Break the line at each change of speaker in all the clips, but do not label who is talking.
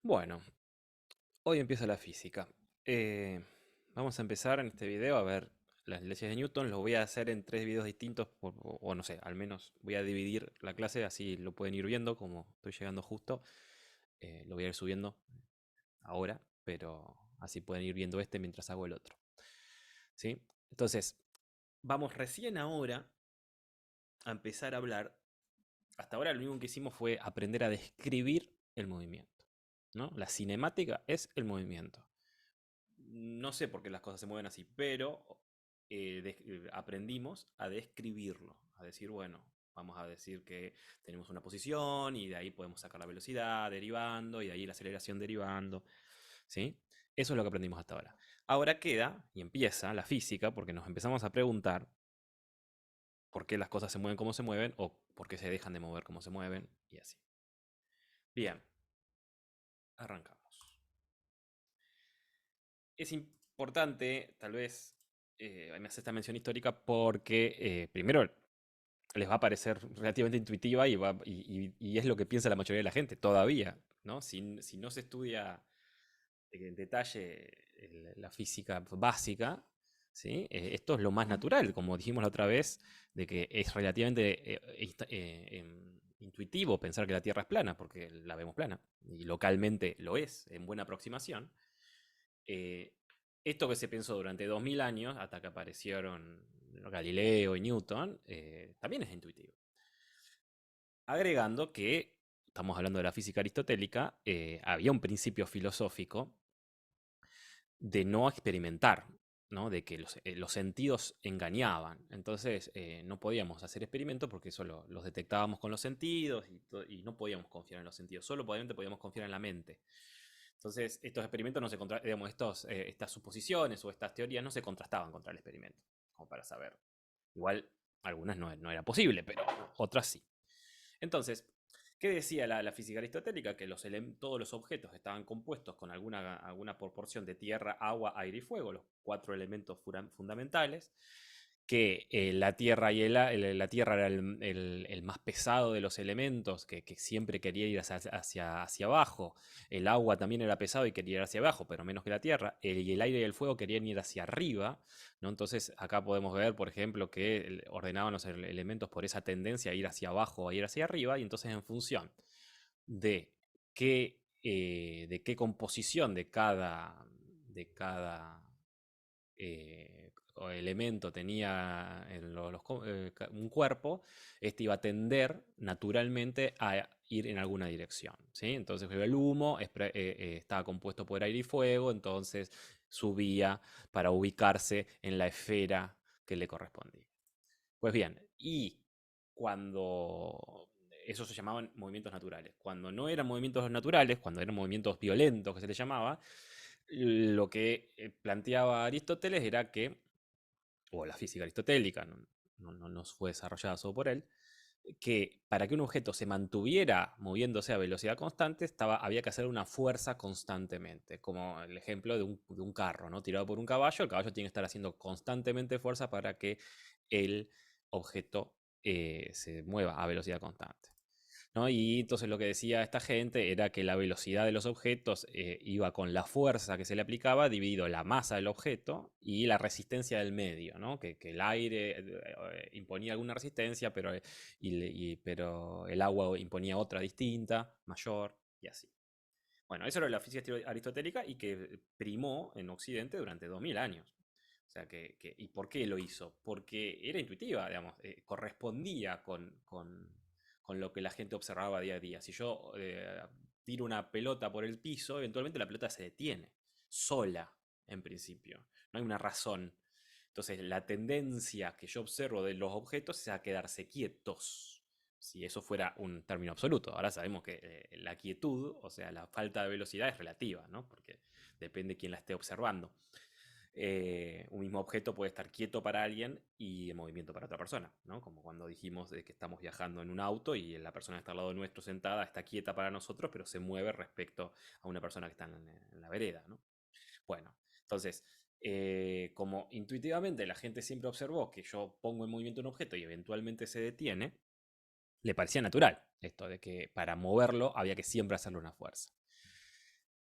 Bueno, hoy empieza la física. Eh, Vamos a empezar en este video a ver las leyes de Newton. Lo voy a hacer en tres videos distintos, o no sé, al menos voy a dividir la clase, así lo pueden ir viendo, como estoy llegando justo. Lo voy a ir subiendo ahora, pero así pueden ir viendo este mientras hago el otro. ¿Sí? Entonces, vamos recién ahora a empezar a hablar. Hasta ahora lo único que hicimos fue aprender a describir el movimiento, ¿no? La cinemática es el movimiento. No sé por qué las cosas se mueven así, pero aprendimos a describirlo, a decir, bueno, vamos a decir que tenemos una posición y de ahí podemos sacar la velocidad derivando y de ahí la aceleración derivando, ¿sí? Eso es lo que aprendimos hasta ahora. Ahora queda y empieza la física porque nos empezamos a preguntar por qué las cosas se mueven como se mueven o por qué se dejan de mover como se mueven y así. Bien, arrancamos. Es importante, tal vez, me hace esta mención histórica porque, primero, les va a parecer relativamente intuitiva y es lo que piensa la mayoría de la gente todavía, ¿no? Si no se estudia en detalle la física básica, ¿sí? Esto es lo más natural, como dijimos la otra vez, de que es relativamente intuitivo pensar que la Tierra es plana, porque la vemos plana, y localmente lo es, en buena aproximación. Eh, Esto que se pensó durante 2000 años, hasta que aparecieron Galileo y Newton, también es intuitivo. Agregando que, estamos hablando de la física aristotélica, había un principio filosófico de no experimentar, ¿no? De que los sentidos engañaban. Entonces no podíamos hacer experimentos porque eso los detectábamos con los sentidos y no podíamos confiar en los sentidos, solo podíamos confiar en la mente. Entonces, estos experimentos no se digamos, estas suposiciones o estas teorías no se contrastaban contra el experimento, como para saber. Igual, algunas no era posible, pero otras sí. Entonces, ¿qué decía la física aristotélica? Que todos los objetos estaban compuestos con alguna proporción de tierra, agua, aire y fuego, los cuatro elementos fundamentales, que la tierra, la tierra era el más pesado de los elementos, que siempre quería ir hacia abajo, el agua también era pesado y quería ir hacia abajo, pero menos que la tierra, y el aire y el fuego querían ir hacia arriba, ¿no? Entonces acá podemos ver, por ejemplo, que ordenaban los elementos por esa tendencia a ir hacia abajo o a ir hacia arriba, y entonces en función de de qué composición de cada elemento tenía un cuerpo, este iba a tender naturalmente a ir en alguna dirección, ¿sí? Entonces el humo estaba compuesto por aire y fuego, entonces subía para ubicarse en la esfera que le correspondía. Pues bien, y cuando eso se llamaban movimientos naturales. Cuando no eran movimientos naturales, cuando eran movimientos violentos que se les llamaba, lo que planteaba Aristóteles era que, o la física aristotélica, no fue desarrollada solo por él, que para que un objeto se mantuviera moviéndose a velocidad constante, había que hacer una fuerza constantemente, como el ejemplo de un carro, ¿no? Tirado por un caballo, el caballo tiene que estar haciendo constantemente fuerza para que el objeto se mueva a velocidad constante, ¿no? Y entonces lo que decía esta gente era que la velocidad de los objetos iba con la fuerza que se le aplicaba dividido la masa del objeto y la resistencia del medio, ¿no? Que el aire imponía alguna resistencia, pero el agua imponía otra distinta, mayor, y así. Bueno, eso era la física aristotélica y que primó en Occidente durante 2000 años. O sea, ¿y por qué lo hizo? Porque era intuitiva, digamos, correspondía con lo que la gente observaba día a día. Si yo tiro una pelota por el piso, eventualmente la pelota se detiene, sola, en principio. No hay una razón. Entonces, la tendencia que yo observo de los objetos es a quedarse quietos, si eso fuera un término absoluto. Ahora sabemos que la quietud, o sea, la falta de velocidad es relativa, ¿no? Porque depende de quién la esté observando. Un mismo objeto puede estar quieto para alguien y en movimiento para otra persona, ¿no? Como cuando dijimos de que estamos viajando en un auto y la persona que está al lado nuestro sentada está quieta para nosotros, pero se mueve respecto a una persona que está en la vereda, ¿no? Bueno, entonces, como intuitivamente la gente siempre observó que yo pongo en movimiento un objeto y eventualmente se detiene, le parecía natural esto de que para moverlo había que siempre hacerle una fuerza.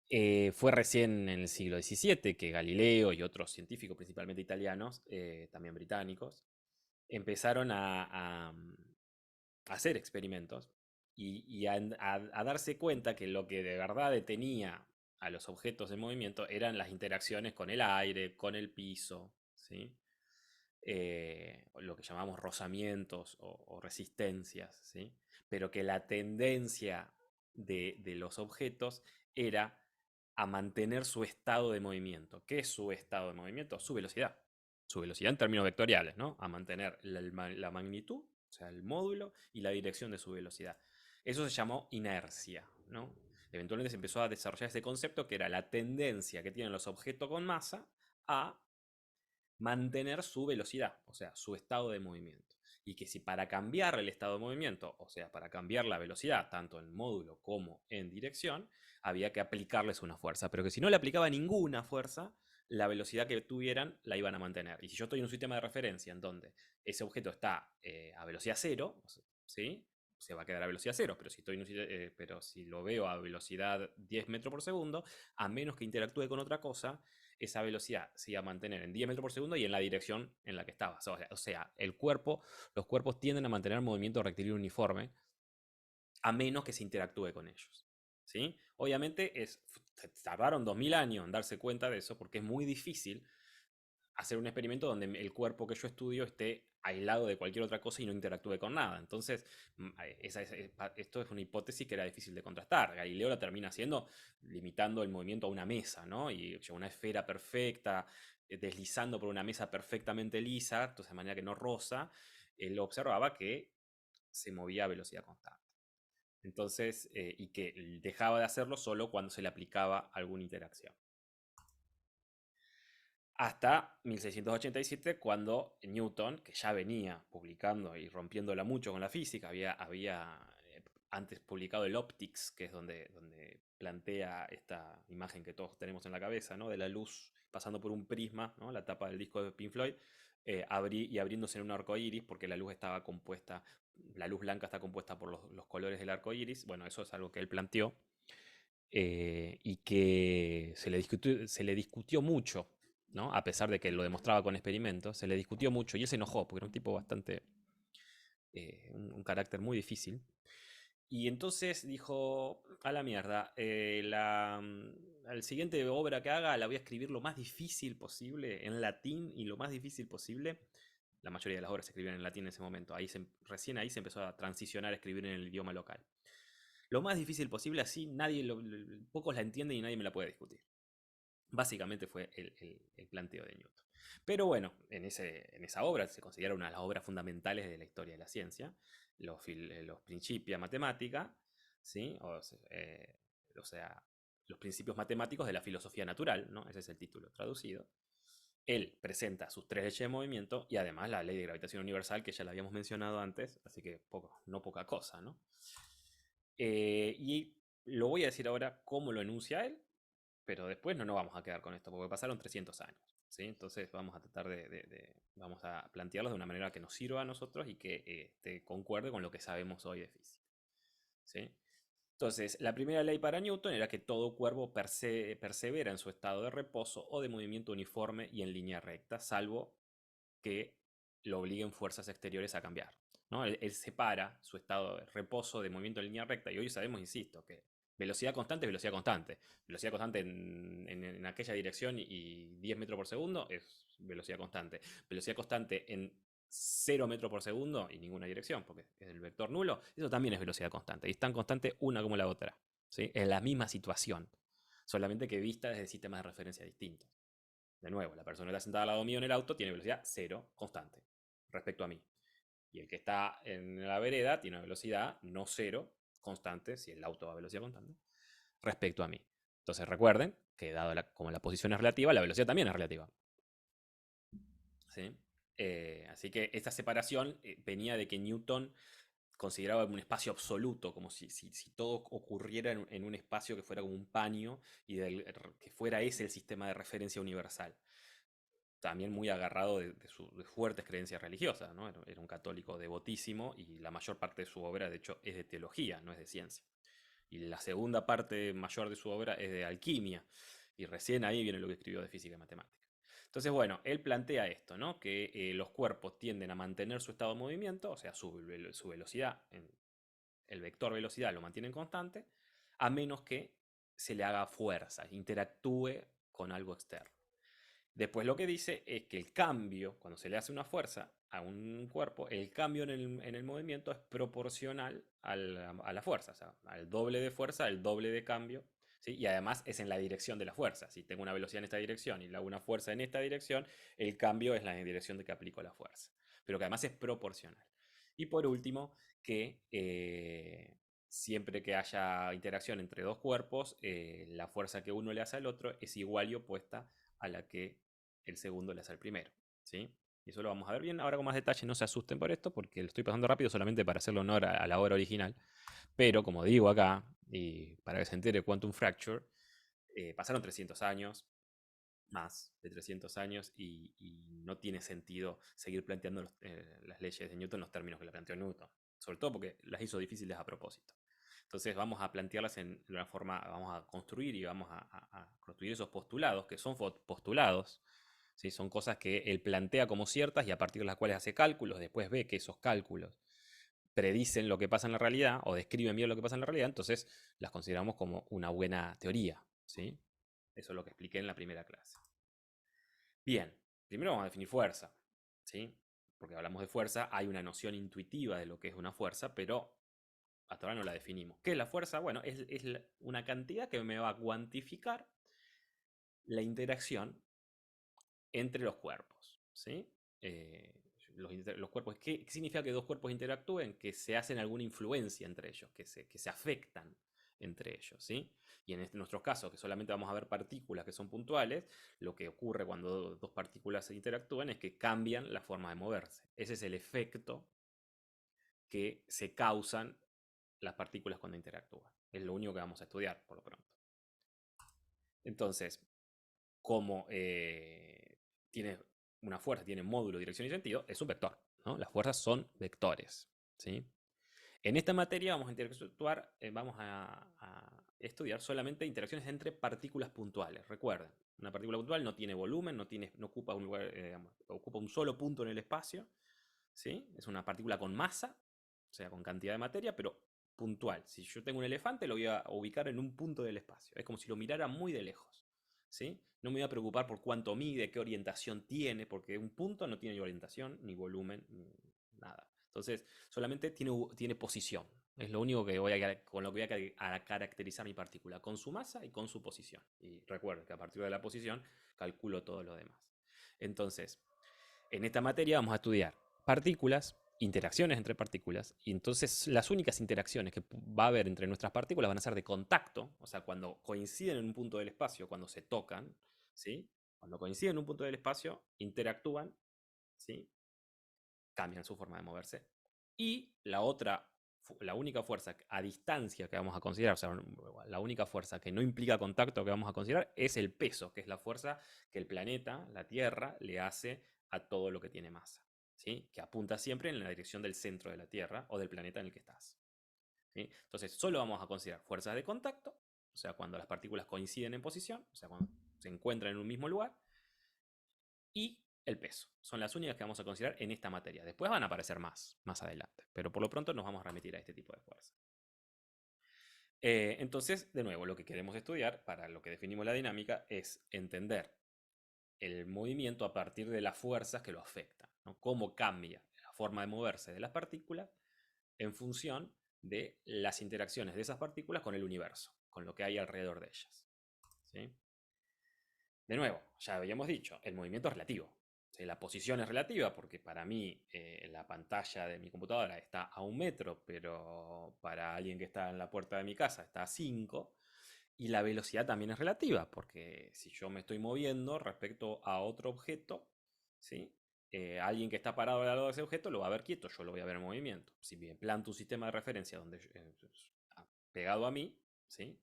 Fue recién en el siglo XVII que Galileo y otros científicos, principalmente italianos, también británicos, empezaron a hacer experimentos y a darse cuenta que lo que de verdad detenía a los objetos en movimiento eran las interacciones con el aire, con el piso, ¿sí? Lo que llamamos rozamientos o resistencias, ¿sí? Pero que la tendencia de los objetos era a mantener su estado de movimiento. ¿Qué es su estado de movimiento? Su velocidad. Su velocidad en términos vectoriales, ¿no? A mantener la magnitud, o sea, el módulo y la dirección de su velocidad. Eso se llamó inercia, ¿no? Eventualmente se empezó a desarrollar este concepto que era la tendencia que tienen los objetos con masa a mantener su velocidad, o sea, su estado de movimiento. Y que si para cambiar el estado de movimiento, o sea, para cambiar la velocidad, tanto en módulo como en dirección, había que aplicarles una fuerza. Pero que si no le aplicaba ninguna fuerza, la velocidad que tuvieran la iban a mantener. Y si yo estoy en un sistema de referencia en donde ese objeto está a velocidad cero, ¿sí? Se va a quedar a velocidad cero, pero pero si lo veo a velocidad 10 metros por segundo, a menos que interactúe con otra cosa, esa velocidad se iba a mantener en 10 metros por segundo y en la dirección en la que estaba. O sea, los cuerpos tienden a mantener movimiento rectilíneo uniforme a menos que se interactúe con ellos. ¿Sí? Obviamente tardaron 2000 años en darse cuenta de eso porque es muy difícil hacer un experimento donde el cuerpo que yo estudio esté aislado de cualquier otra cosa y no interactúe con nada. Entonces, esto es una hipótesis que era difícil de contrastar. Galileo la termina haciendo limitando el movimiento a una mesa, ¿no? Y una esfera perfecta, deslizando por una mesa perfectamente lisa, entonces de manera que no roza, él observaba que se movía a velocidad constante. Entonces, y que dejaba de hacerlo solo cuando se le aplicaba alguna interacción. Hasta 1687, cuando Newton, que ya venía publicando y rompiéndola mucho con la física, había antes publicado el Optics, que es donde plantea esta imagen que todos tenemos en la cabeza, ¿no? De la luz pasando por un prisma, ¿no? La tapa del disco de Pink Floyd, y abriéndose en un arco iris, porque la luz estaba compuesta, la luz blanca está compuesta por los colores del arco iris. Bueno, eso es algo que él planteó, y que se le discutió mucho, ¿no? A pesar de que lo demostraba con experimentos, se le discutió mucho y él se enojó porque era un tipo bastante, un carácter muy difícil. Y entonces dijo, a la mierda, al siguiente obra que haga la voy a escribir lo más difícil posible en latín y lo más difícil posible. La mayoría de las obras se escribían en latín en ese momento. Recién ahí se empezó a transicionar a escribir en el idioma local. Lo más difícil posible, así pocos la entienden y nadie me la puede discutir. Básicamente fue el planteo de Newton. Pero bueno, en esa obra se considera una de las obras fundamentales de la historia de la ciencia, los Principia Mathematica, ¿sí? O sea, los principios matemáticos de la filosofía natural, ¿no? Ese es el título traducido. Él presenta sus tres leyes de movimiento y además la ley de gravitación universal, que ya la habíamos mencionado antes, así que no poca cosa, ¿no? Y lo voy a decir ahora cómo lo enuncia él, pero después no nos vamos a quedar con esto, porque pasaron 300 años. ¿Sí? Entonces vamos a tratar vamos a plantearlos de una manera que nos sirva a nosotros y que concuerde con lo que sabemos hoy de física. ¿Sí? Entonces, la primera ley para Newton era que todo cuerpo persevera en su estado de reposo o de movimiento uniforme y en línea recta, salvo que lo obliguen fuerzas exteriores a cambiar. ¿No? Él separa su estado de reposo de movimiento en línea recta y hoy sabemos, insisto, que velocidad constante es velocidad constante. Velocidad constante en aquella dirección y 10 metros por segundo es velocidad constante. Velocidad constante en 0 metros por segundo y ninguna dirección, porque es el vector nulo, eso también es velocidad constante. Y es tan constante una como la otra. ¿Sí? En la misma situación, solamente que vista desde sistemas de referencia distintos. De nuevo, la persona que está sentada al lado mío en el auto tiene velocidad cero, constante, respecto a mí. Y el que está en la vereda tiene una velocidad no cero, constante, si el auto va a velocidad constante, respecto a mí. Entonces recuerden que dado como la posición es relativa, la velocidad también es relativa. ¿Sí? Así que esta separación venía de que Newton consideraba un espacio absoluto, como si todo ocurriera en un espacio que fuera como un paño y que fuera ese el sistema de referencia universal. También muy agarrado de fuertes creencias religiosas, ¿no? Era un católico devotísimo y la mayor parte de su obra, de hecho, es de teología, no es de ciencia. Y la segunda parte mayor de su obra es de alquimia. Y recién ahí viene lo que escribió de física y matemática. Entonces, bueno, él plantea esto, ¿no? Que los cuerpos tienden a mantener su estado de movimiento, o sea, su velocidad, el vector velocidad lo mantienen constante, a menos que se le haga fuerza, interactúe con algo externo. Después lo que dice es que el cambio, cuando se le hace una fuerza a un cuerpo, el cambio en el movimiento es proporcional a la fuerza, o sea, al doble de fuerza, el doble de cambio, ¿sí? Y además es en la dirección de la fuerza. Si tengo una velocidad en esta dirección y le hago una fuerza en esta dirección, el cambio es la dirección de que aplico la fuerza, pero que además es proporcional. Y por último, que siempre que haya interacción entre dos cuerpos, la fuerza que uno le hace al otro es igual y opuesta a la que el segundo le hace al primero, ¿sí? Y eso lo vamos a ver bien ahora con más detalle, no se asusten por esto, porque lo estoy pasando rápido solamente para hacerle honor a la obra original. Pero como digo acá, y para que se entere Quantum Fracture, pasaron 300 años, más de 300 años, y no tiene sentido seguir planteando las leyes de Newton en los términos que la planteó Newton, sobre todo porque las hizo difíciles a propósito. Entonces vamos a plantearlas de una forma, vamos a construir y vamos a construir esos postulados, que son postulados, ¿sí? Son cosas que él plantea como ciertas y a partir de las cuales hace cálculos, después ve que esos cálculos predicen lo que pasa en la realidad o describen bien lo que pasa en la realidad, entonces las consideramos como una buena teoría, ¿sí? Eso es lo que expliqué en la primera clase. Bien, primero vamos a definir fuerza, ¿sí? Porque hablamos de fuerza, hay una noción intuitiva de lo que es una fuerza, pero hasta ahora no la definimos. ¿Qué es la fuerza? Bueno, es una cantidad que me va a cuantificar la interacción entre los cuerpos, ¿sí? Los cuerpos, ¿qué significa que dos cuerpos interactúen? Que se hacen alguna influencia entre ellos, que se afectan entre ellos, ¿sí? Y en nuestros casos, que solamente vamos a ver partículas que son puntuales, lo que ocurre cuando dos partículas se interactúan es que cambian la forma de moverse. Ese es el efecto que se causan las partículas cuando interactúan. Es lo único que vamos a estudiar, por lo pronto. Entonces, como tiene una fuerza, tiene módulo, dirección y sentido, es un vector, ¿no? Las fuerzas son vectores, ¿sí? En esta materia vamos a interactuar, vamos a estudiar solamente interacciones entre partículas puntuales. Recuerden, una partícula puntual no tiene volumen, no ocupa un lugar, ocupa un solo punto en el espacio, ¿sí? Es una partícula con masa, o sea, con cantidad de materia, pero puntual. Si yo tengo un elefante, lo voy a ubicar en un punto del espacio. Es como si lo mirara muy de lejos, ¿sí? No me voy a preocupar por cuánto mide, qué orientación tiene, porque un punto no tiene ni orientación, ni volumen, ni nada. Entonces, solamente tiene posición. Es lo único que con lo que voy a caracterizar mi partícula, con su masa y con su posición. Y recuerden que a partir de la posición calculo todo lo demás. Entonces, en esta materia vamos a estudiar partículas, interacciones entre partículas, y entonces las únicas interacciones que va a haber entre nuestras partículas van a ser de contacto, o sea, cuando coinciden en un punto del espacio, cuando se tocan, ¿sí? Cuando coinciden en un punto del espacio, interactúan, ¿sí? Cambian su forma de moverse. Y la única fuerza a distancia que vamos a considerar, o sea, la única fuerza que no implica contacto que vamos a considerar es el peso, que es la fuerza que el planeta, la Tierra, le hace a todo lo que tiene masa, ¿sí? Que apunta siempre en la dirección del centro de la Tierra o del planeta en el que estás, ¿sí? Entonces, solo vamos a considerar fuerzas de contacto, o sea, cuando las partículas coinciden en posición, o sea, cuando se encuentran en un mismo lugar, y el peso. Son las únicas que vamos a considerar en esta materia. Después van a aparecer más adelante, pero por lo pronto nos vamos a remitir a este tipo de fuerza. Entonces, de nuevo, lo que queremos estudiar para lo que definimos la dinámica es entender el movimiento a partir de las fuerzas que lo afectan, ¿no? Cómo cambia la forma de moverse de las partículas en función de las interacciones de esas partículas con el universo, con lo que hay alrededor de ellas, ¿sí? De nuevo, ya habíamos dicho, el movimiento es relativo. La posición es relativa porque para mí la pantalla de mi computadora está a 1 metro, pero para alguien que está en la puerta de mi casa está a 5. Y la velocidad también es relativa porque si yo me estoy moviendo respecto a otro objeto, ¿sí? Alguien que está parado al lado de ese objeto lo va a ver quieto, yo lo voy a ver en movimiento. Si me planto un sistema de referencia donde, pegado a mí, ¿sí?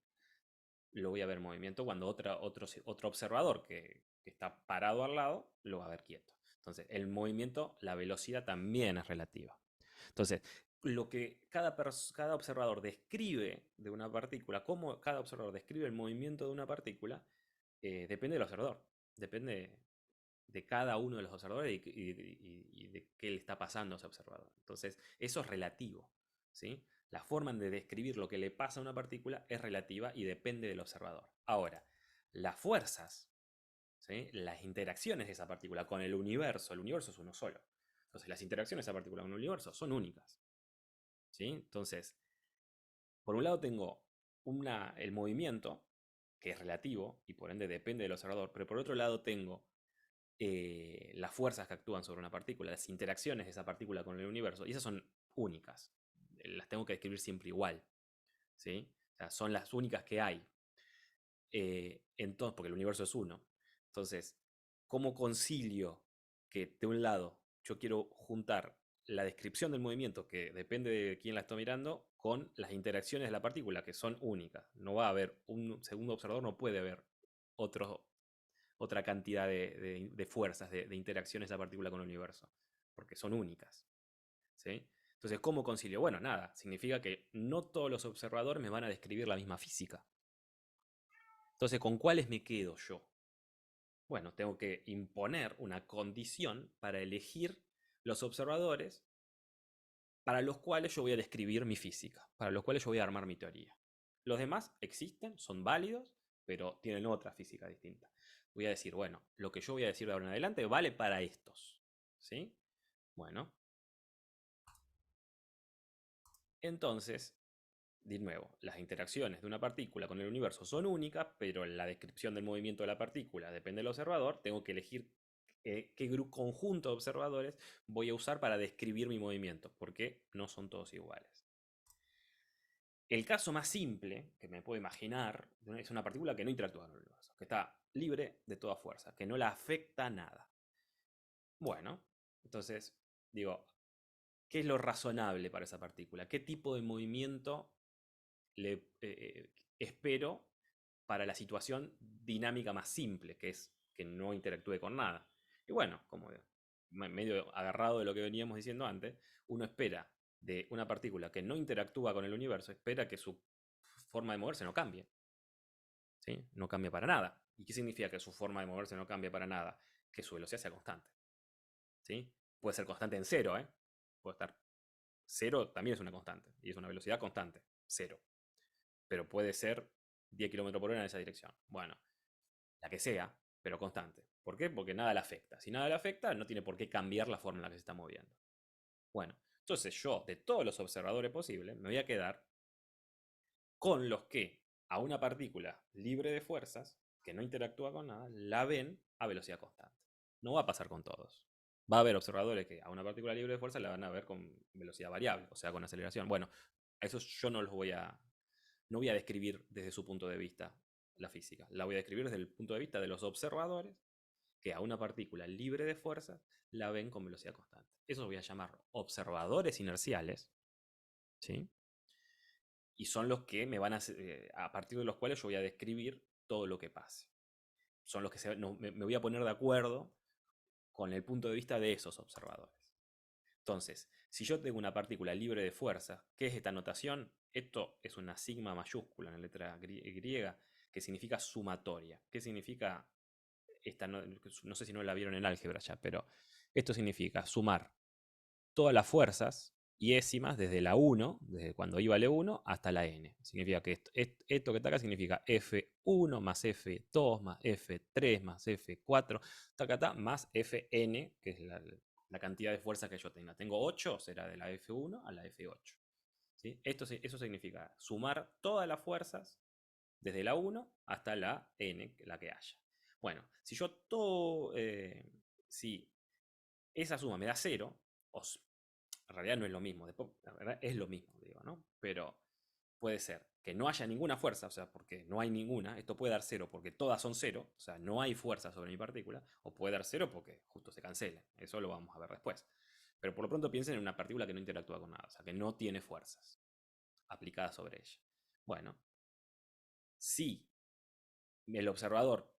Lo voy a ver en movimiento cuando otro observador que está parado al lado lo va a ver quieto. Entonces, el movimiento, la velocidad también es relativa. Entonces, lo que cada observador describe de una partícula, cómo cada observador describe el movimiento de una partícula, depende del observador. Depende de cada uno de los observadores y de qué le está pasando a ese observador. Entonces, eso es relativo, ¿sí? La forma de describir lo que le pasa a una partícula es relativa y depende del observador. Ahora, las fuerzas, ¿sí? Las interacciones de esa partícula con el universo es uno solo. Entonces, las interacciones de esa partícula con el universo son únicas, ¿sí? Entonces, por un lado tengo el movimiento, que es relativo y por ende depende del observador, pero por otro lado tengo las fuerzas que actúan sobre una partícula, las interacciones de esa partícula con el universo, y esas son únicas. Las tengo que describir siempre igual, ¿sí? O sea, son las únicas que hay. Entonces, porque el universo es uno. Entonces, ¿cómo concilio que de un lado yo quiero juntar la descripción del movimiento, que depende de quién la está mirando, con las interacciones de la partícula, que son únicas? No va a haber un segundo observador, no puede haber otro, otra cantidad de fuerzas, de interacciones de la partícula con el universo, porque son únicas, ¿sí? Entonces, ¿cómo concilio? Bueno, nada, significa que no todos los observadores me van a describir la misma física. Entonces, ¿con cuáles me quedo yo? Bueno, tengo que imponer una condición para elegir los observadores para los cuales yo voy a describir mi física, para los cuales yo voy a armar mi teoría. Los demás existen, son válidos, pero tienen otra física distinta. Voy a decir, bueno, lo que yo voy a decir de ahora en adelante vale para estos, ¿sí? Bueno, entonces, de nuevo, las interacciones de una partícula con el universo son únicas, pero la descripción del movimiento de la partícula depende del observador. Tengo que elegir qué conjunto de observadores voy a usar para describir mi movimiento, porque no son todos iguales. El caso más simple que me puedo imaginar es una partícula que no interactúa con el universo, que está libre de toda fuerza, que no la afecta nada. Bueno, entonces digo, ¿qué es lo razonable para esa partícula? ¿Qué tipo de movimiento le espero para la situación dinámica más simple, que es que no interactúe con nada? Y bueno, como medio agarrado de lo que veníamos diciendo antes, uno espera de una partícula que no interactúa con el universo, espera que su forma de moverse no cambie, ¿sí? No cambie para nada. ¿Y qué significa que su forma de moverse no cambie para nada? Que su velocidad sea constante, ¿sí? Puede ser constante en cero, ¿eh? Puede estar cero, también es una constante, y es una velocidad constante, cero. Pero puede ser 10 km por hora en esa dirección. Bueno, la que sea, pero constante. ¿Por qué? Porque nada le afecta. Si nada le afecta, no tiene por qué cambiar la forma en la que se está moviendo. Bueno, entonces yo, de todos los observadores posibles, me voy a quedar con los que a una partícula libre de fuerzas, que no interactúa con nada, la ven a velocidad constante. No va a pasar con todos. Va a haber observadores que a una partícula libre de fuerza la van a ver con velocidad variable, o sea, con aceleración. Bueno, a esos yo no los no voy a describir desde su punto de vista la física. La voy a describir desde el punto de vista de los observadores que a una partícula libre de fuerza la ven con velocidad constante. Eso voy a llamar observadores inerciales, ¿sí? Y son los que me van a partir de los cuales yo voy a describir todo lo que pase. Son los que no, me voy a poner de acuerdo con el punto de vista de esos observadores. Entonces, si yo tengo una partícula libre de fuerza, ¿qué es esta notación? Esto es una sigma mayúscula en la letra griega que significa sumatoria. ¿Qué significa esta? No sé si no la vieron en álgebra ya, pero esto significa sumar todas las fuerzas iésimas desde la 1, desde cuando i vale 1, hasta la n. Significa que esto que está acá significa F1 más F2 más F3 más F4, tacata, más Fn, que es la cantidad de fuerza que yo tenga. Tengo 8, será de la F1 a la F8. ¿Sí? Eso significa sumar todas las fuerzas desde la 1 hasta la n, la que haya. Bueno, si yo si esa suma me da 0, en realidad no es lo mismo, después, la verdad es lo mismo, digo, ¿no? Pero puede ser que no haya ninguna fuerza, o sea, porque no hay ninguna, esto puede dar 0 porque todas son 0, o sea, no hay fuerza sobre mi partícula, o puede dar 0 porque justo se cancela, eso lo vamos a ver después. Pero por lo pronto piensen en una partícula que no interactúa con nada, o sea, que no tiene fuerzas aplicadas sobre ella. Bueno, si un observador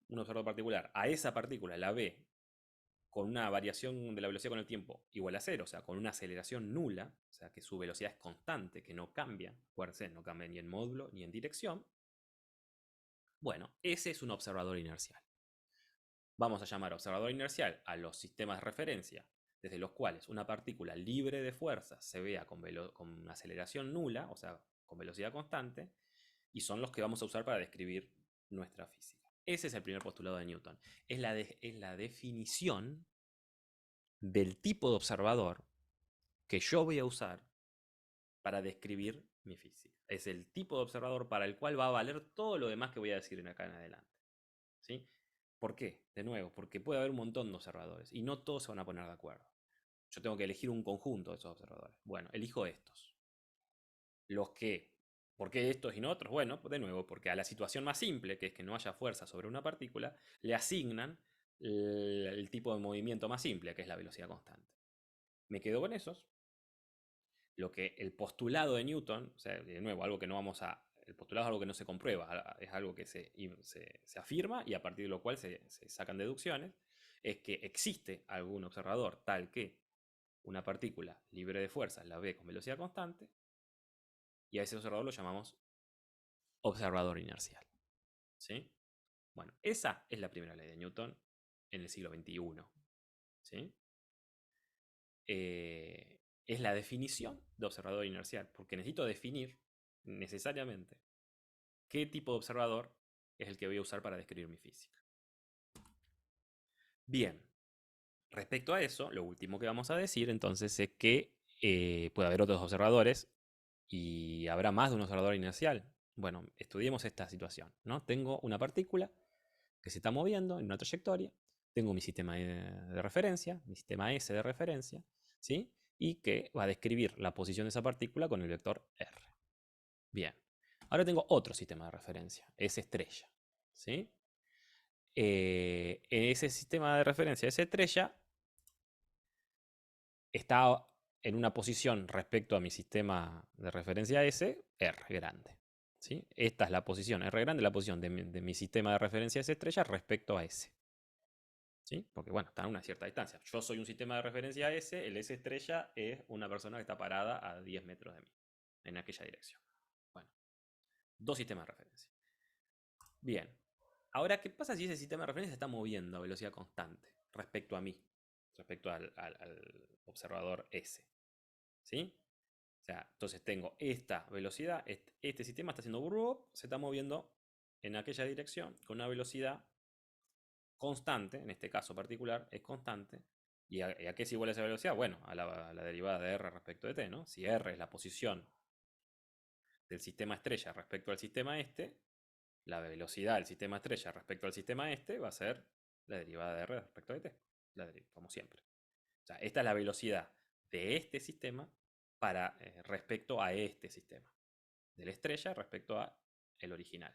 particular, a esa partícula la ve con una variación de la velocidad con el tiempo igual a cero, o sea, con una aceleración nula, o sea, que su velocidad es constante, que no cambia, acuérdense, no cambia ni en módulo ni en dirección, bueno, ese es un observador inercial. Vamos a llamar observador inercial a los sistemas de referencia desde los cuales una partícula libre de fuerza se vea con una aceleración nula, o sea, con velocidad constante, y son los que vamos a usar para describir nuestra física. Ese es el primer postulado de Newton. Es la definición del tipo de observador que yo voy a usar para describir mi física. Es el tipo de observador para el cual va a valer todo lo demás que voy a decir en acá en adelante. ¿Sí? ¿Por qué? De nuevo, porque puede haber un montón de observadores y no todos se van a poner de acuerdo. Yo tengo que elegir un conjunto de esos observadores. Bueno, elijo estos. Los que, ¿por qué estos y no otros? Bueno, de nuevo, porque a la situación más simple, que es que no haya fuerza sobre una partícula, le asignan el tipo de movimiento más simple, que es la velocidad constante. Me quedo con esos. Lo que el postulado de Newton, o sea, de nuevo, algo que no vamos a. El postulado es algo que no se comprueba, es algo que se afirma y a partir de lo cual se sacan deducciones, es que existe algún observador tal que una partícula libre de fuerzas la ve con velocidad constante y a ese observador lo llamamos observador inercial. ¿Sí? Bueno, esa es la primera ley de Newton en el siglo XXI. ¿Sí? Es la definición de observador inercial, porque necesito definir necesariamente qué tipo de observador es el que voy a usar para describir mi física. Bien, respecto a eso, lo último que vamos a decir entonces es que puede haber otros observadores y habrá más de un observador inercial. Bueno, estudiemos esta situación, ¿no? Tengo una partícula que se está moviendo en una trayectoria, tengo mi sistema de referencia, mi sistema S de referencia, ¿sí? Y que va a describir la posición de esa partícula con el vector R. Bien, ahora tengo otro sistema de referencia, S estrella, ¿sí? En ese sistema de referencia, S estrella, está en una posición respecto a mi sistema de referencia S, R grande. ¿Sí? Esta es la posición R grande, la posición de mi sistema de referencia S estrella respecto a S. ¿Sí? Porque bueno, está a una cierta distancia. Yo soy un sistema de referencia S, el S estrella es una persona que está parada a 10 metros de mí, en aquella dirección. Bueno, dos sistemas de referencia. Bien, ahora, ¿qué pasa si ese sistema de referencia se está moviendo a velocidad constante respecto a mí? Respecto al observador S. ¿Sí? O sea, entonces tengo esta velocidad, este sistema está haciendo se está moviendo en aquella dirección con una velocidad constante, en este caso particular es constante. ¿Y a qué es igual esa velocidad? Bueno, a la derivada de r respecto de t, ¿no? Si r es la posición del sistema estrella respecto al sistema este, la velocidad del sistema estrella respecto al sistema este va a ser la derivada de r respecto de t, como siempre. O sea, esta es la velocidad de este sistema para respecto a este sistema, de la estrella respecto a el original.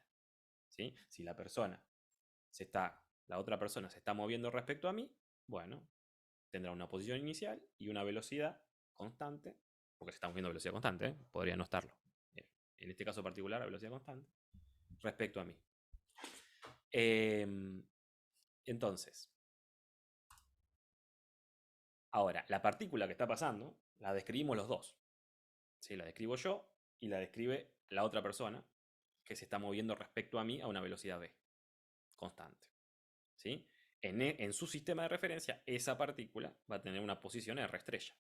¿Sí? Si la otra persona se está moviendo respecto a mí, bueno, tendrá una posición inicial y una velocidad constante, porque se está moviendo a velocidad constante, podría no estarlo. En este caso particular, a velocidad constante, respecto a mí. Entonces, ahora, la partícula que está pasando, la describimos los dos. ¿Sí? La describo yo y la describe la otra persona que se está moviendo respecto a mí a una velocidad v, constante. ¿Sí? En su sistema de referencia, esa partícula va a tener una posición R estrella.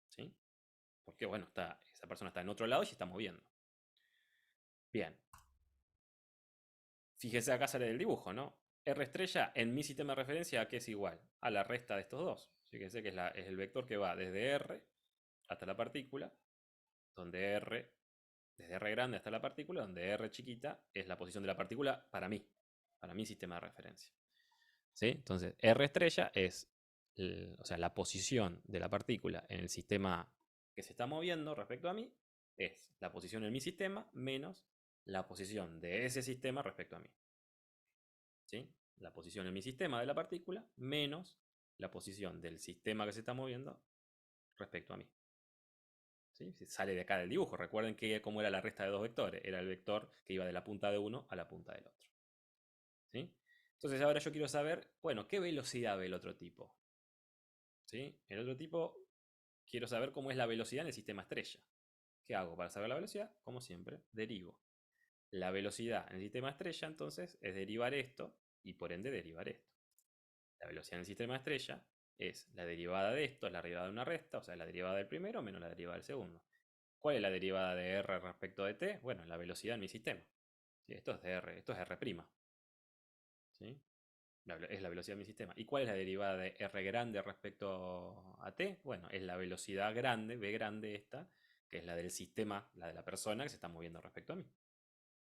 ¿Sí? Porque, bueno, esa persona está en otro lado y se está moviendo. Bien. Fíjese acá sale del dibujo, ¿no? R estrella en mi sistema de referencia, ¿a qué es igual? A la resta de estos dos. Fíjese que es el vector que va desde R hasta la partícula, donde R, desde R grande hasta la partícula, donde R chiquita es la posición de la partícula para mi sistema de referencia. ¿Sí? Entonces, R estrella es o sea, la posición de la partícula en el sistema que se está moviendo respecto a mí, es la posición en mi sistema menos la posición de ese sistema respecto a mí. ¿Sí? La posición en mi sistema de la partícula menos la posición del sistema que se está moviendo respecto a mí. ¿Sí? Sale de acá del dibujo. Recuerden que cómo era la resta de dos vectores. Era el vector que iba de la punta de uno a la punta del otro. ¿Sí? Entonces ahora yo quiero saber, bueno, ¿qué velocidad ve el otro tipo? ¿sí? El otro tipo, quiero saber cómo es la velocidad en el sistema estrella. ¿Qué hago para saber la velocidad? Como siempre, derivo. La velocidad en el sistema estrella, entonces, es derivar esto y por ende derivar esto. La velocidad en el sistema estrella es la derivada de esto, es la derivada de una resta, o sea, la derivada del primero menos la derivada del segundo. ¿Cuál es la derivada de r respecto de t? Bueno, la velocidad en mi sistema. ¿Sí? Esto es de r, esto es r'. ¿Sí? Es la velocidad de mi sistema. ¿Y cuál es la derivada de r grande respecto a t? Bueno, es la velocidad grande, v grande esta, que es la del sistema, la de la persona que se está moviendo respecto a mí.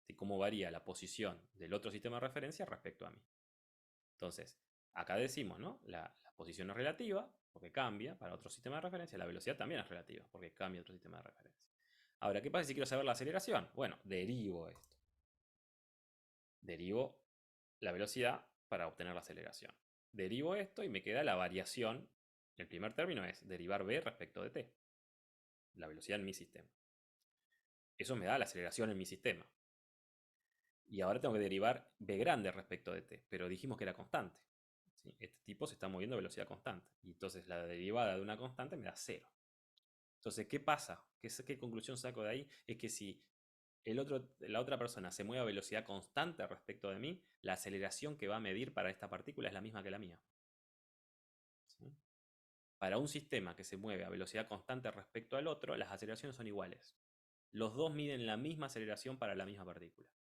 ¿Sí? Cómo varía la posición del otro sistema de referencia respecto a mí. Entonces, acá decimos, ¿no? La posición es relativa, porque cambia para otro sistema de referencia. La velocidad también es relativa, porque cambia otro sistema de referencia. Ahora, ¿qué pasa si quiero saber la aceleración? Bueno, derivo esto. Derivo la velocidad para obtener la aceleración. Derivo esto y me queda la variación. El primer término es derivar v respecto de t. La velocidad en mi sistema. Eso me da la aceleración en mi sistema. Y ahora tengo que derivar v grande respecto de t, pero dijimos que era constante. ¿Sí? Este tipo se está moviendo a velocidad constante. Y entonces la derivada de una constante me da 0. Entonces, ¿qué pasa? ¿Qué conclusión saco de ahí? Es que si la otra persona se mueve a velocidad constante respecto de mí, la aceleración que va a medir para esta partícula es la misma que la mía. ¿Sí? Para un sistema que se mueve a velocidad constante respecto al otro, las aceleraciones son iguales. Los dos miden la misma aceleración para la misma partícula.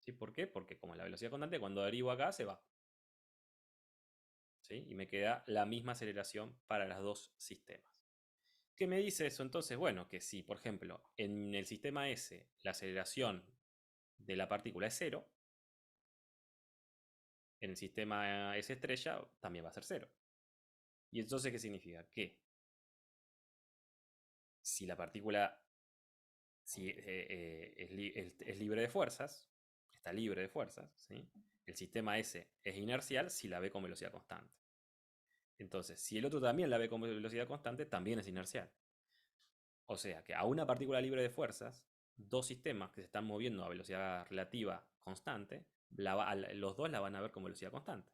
¿Sí? ¿Por qué? Porque como la velocidad constante, cuando derivo acá se va. ¿Sí? Y me queda la misma aceleración para los dos sistemas. ¿Qué me dice eso entonces? Bueno, que si, por ejemplo, en el sistema S la aceleración de la partícula es 0, en el sistema S estrella también va a ser 0. ¿Y entonces qué significa? Que si la partícula es libre de fuerzas, está libre de fuerzas, ¿sí? El sistema S es inercial si la ve con velocidad constante. Entonces, si el otro también la ve con velocidad constante, también es inercial. O sea que a una partícula libre de fuerzas, dos sistemas que se están moviendo a velocidad relativa constante, los dos la van a ver con velocidad constante.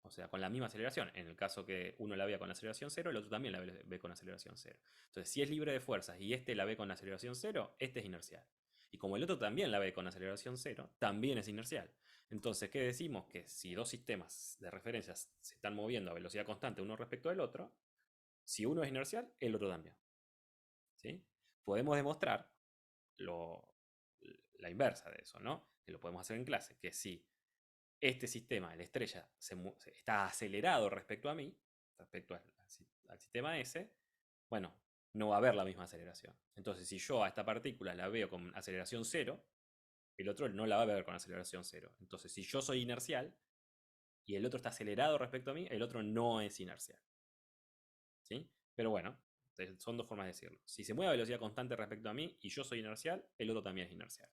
O sea, con la misma aceleración. En el caso que uno la vea con aceleración 0, el otro también la ve con aceleración 0. Entonces, si es libre de fuerzas y este la ve con aceleración 0, este es inercial. Y como el otro también la ve con aceleración 0, también es inercial. Entonces, ¿qué decimos? Que si dos sistemas de referencias se están moviendo a velocidad constante uno respecto del otro, si uno es inercial, el otro también. ¿Sí? Podemos demostrar lo, la inversa de eso, ¿no? Que lo podemos hacer en clase, que si este sistema, el estrella, está acelerado respecto a mí, respecto al sistema S, bueno, no va a haber la misma aceleración. Entonces, si yo a esta partícula la veo con aceleración 0, el otro no la va a ver con aceleración 0. Entonces, si yo soy inercial y el otro está acelerado respecto a mí, el otro no es inercial. ¿Sí? Pero bueno, son dos formas de decirlo. Si se mueve a velocidad constante respecto a mí y yo soy inercial, el otro también es inercial.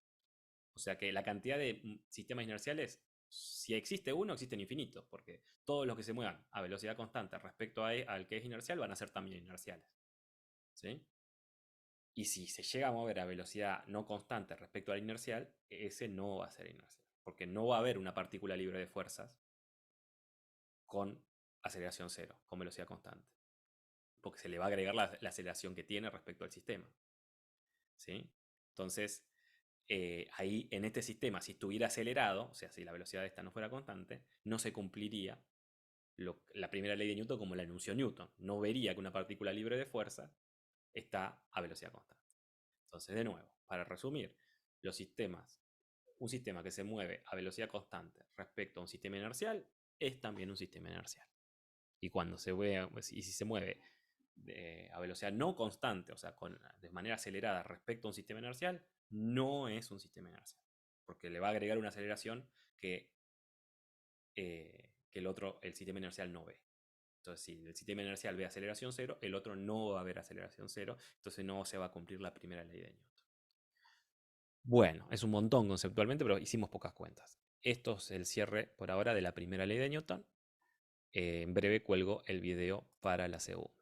O sea que la cantidad de sistemas inerciales, si existe uno, existen infinitos, porque todos los que se muevan a velocidad constante respecto al que es inercial van a ser también inerciales. ¿Sí? Y si se llega a mover a velocidad no constante respecto al inercial, ese no va a ser inercial, porque no va a haber una partícula libre de fuerzas con aceleración cero, con velocidad constante, porque se le va a agregar la aceleración que tiene respecto al sistema. ¿Sí? Entonces, ahí en este sistema, si estuviera acelerado, o sea, si la velocidad de esta no fuera constante, no se cumpliría la primera ley de Newton como la anunció Newton. No vería que una partícula libre de fuerza está a velocidad constante. Entonces, de nuevo, para resumir, los sistemas, un sistema que se mueve a velocidad constante respecto a un sistema inercial es también un sistema inercial. Y cuando si se mueve a velocidad no constante, o sea, de manera acelerada respecto a un sistema inercial, no es un sistema inercial, porque le va a agregar una aceleración que el sistema inercial no ve. Entonces, si el sistema inercial ve aceleración cero, el otro no va a ver aceleración cero, entonces no se va a cumplir la primera ley de Newton. Bueno, es un montón conceptualmente, pero hicimos pocas cuentas. Esto es el cierre por ahora de la primera ley de Newton. En breve cuelgo el video para la segunda.